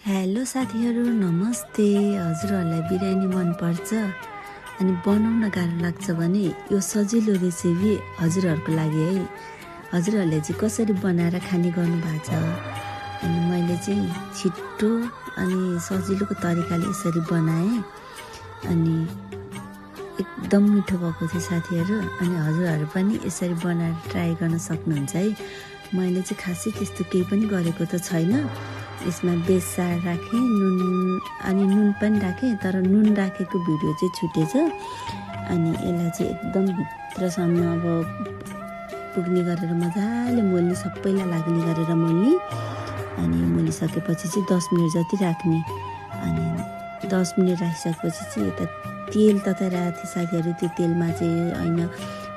Hello साथीहरू, नमस्ते। हजुरहरूलाई बिरयानी मनपर्छ अनि बनाउन गाह्रो लाग्छ भने यो सजिलो रेसिपी हजुरहरूको लागि है। हजुरहरूले चाहिँ कसरी बनाएर खाने गर्नुभएको छ अनि मैले चाहिँ छिट्टो अनि सजिलोको तरिकाले यसरी बनाएँ अनि एकदम मिठो भएको थियो साथीहरू। अनि हजुरहरू पनि यसरी बनाएर ट्राई गर्न सक्नुहुन्छ है। मैले चाहिँ खासै त्यस्तो केही पनि गरेको त छैन। यसमा बेसार राखेँ, नुन पनि राखेँ, तर नुन राखेको भिडियो चाहिँ छुटेछ। अनि यसलाई चाहिँ एकदम भित्रसम्म अब पुग्ने गरेर मजाले मोल्ने, सबैलाई लाग्ने गरेर मोल्ने। अनि मोलिसकेपछि चाहिँ 10 मिनट जति राख्ने। अनि 10 मिनट राखिसकेपछि चाहिँ यता तेल तताइरहेको थिएँ साथीहरू। त्यो तेलमा चाहिँ होइन,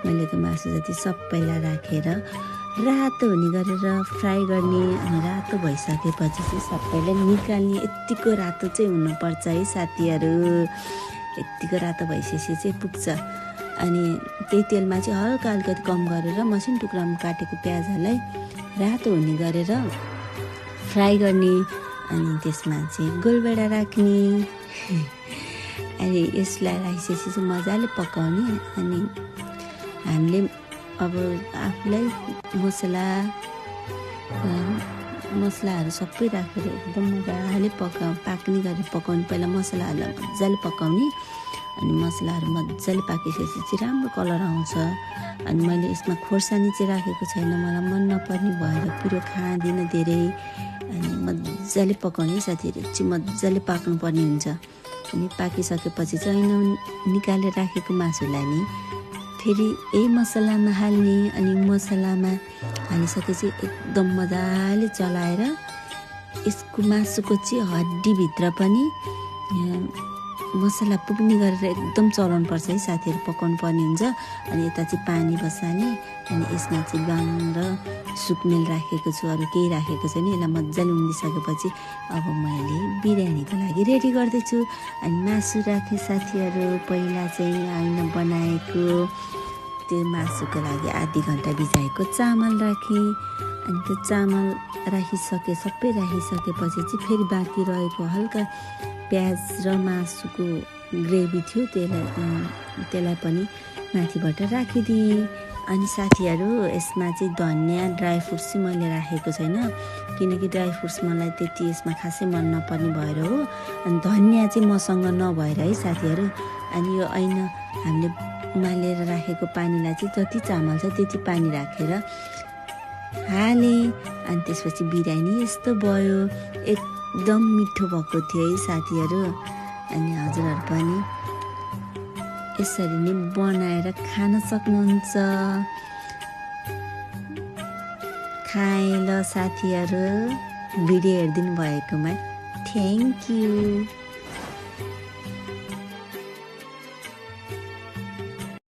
मैले त्यो मासु जति सबैलाई राखेर रातो हुने गरेर फ्राई गर्ने। अनि रातो भइसकेपछि चाहिँ सबैलाई निकाल्ने। यत्तिको रातो चाहिँ हुनुपर्छ है साथीहरू। यत्तिको रातो भइसकेपछि चाहिँ पुग्छ। अनि त्यही तेलमा चाहिँ हल्का अलिकति कम गरेर मसिनो टुक्रामा काटेको प्याजहरूलाई रातो हुने गरेर फ्राई गर्ने। अनि त्यसमा चाहिँ गोलभेडा राख्ने। अनि यसलाई राखिसकेपछि चाहिँ मजाले पकाउने। अनि हामीले अब आफूलाई मसलाहरू सबै राखेर एकदम मजाले पाक्ने गरी पकाउने। पहिला मसलाहरूलाई मजाले पकाउने। अनि मसलाहरू मजाले पाकिसकेपछि चाहिँ राम्रो कलर आउँछ। अनि मैले यसमा खोर्सानी चाहिँ राखेको छैन, मलाई मन नपर्ने भएर पिरो खाँदिनँ धेरै। अनि मजाले पकाउने साथीहरू, चाहिँ मजाले पाक्नुपर्ने हुन्छ। अनि पाकिसकेपछि चाहिँ निकालेर राखेको मासुलाई नि फेरि यही मसलामा हाल्ने। अनि मसलामा हालिसकेपछि एकदम मजाले चलाएर यसको मासुको चाहिँ हड्डीभित्र पनि मसला पुग्ने गरेर एकदम चलाउनुपर्छ है साथीहरू, पकाउनु पर्ने हुन्छ। अनि यता चाहिँ पानी बसाल्ने। अनि यसमा चाहिँ बाङ र सुकमेल राखेको छु, अरू केही राखेको छैन। यसलाई मजाले उम्लिसकेपछि अब मैले बिरयानीको लागि रेडी गर्दैछु। अनि मासु राखेँ साथीहरू, पहिला चाहिँ होइन बनाएको त्यो मासुको लागि आधी घन्टा भिजाएको चामल राखेँ। अनि त्यो चामल सबै राखिसकेपछि चाहिँ फेरि बाँकी रहेको हल्का प्याज र मासुको ग्रेभी थियो, त्यसलाई पनि माथिबाट राखिदिएँ। अनि साथीहरू, यसमा चाहिँ धनियाँ ड्राई फ्रुट्स चाहिँ मैले राखेको छैन, किनकि ड्राई फ्रुट्स मलाई त्यति यसमा खासै मन नपर्ने भएर हो। अनि धनियाँ चाहिँ मसँग नभएर है साथीहरू। अनि यो ऐन हामीले उमालेर राखेको पानीलाई चाहिँ जति चामल छ त्यति पानी राखेर हालेँ। अनि त्यसपछि बिरयानी यस्तो भयो। एकदम मिठो भएको थियो है साथीहरू। अनि हजुरहरू पनि यसरी नै बनाएर खान सक्नुहुन्छ। खाएँ ल साथीहरू, भिडियो हेरिदिनु भएकोमा थ्याङ्क यू।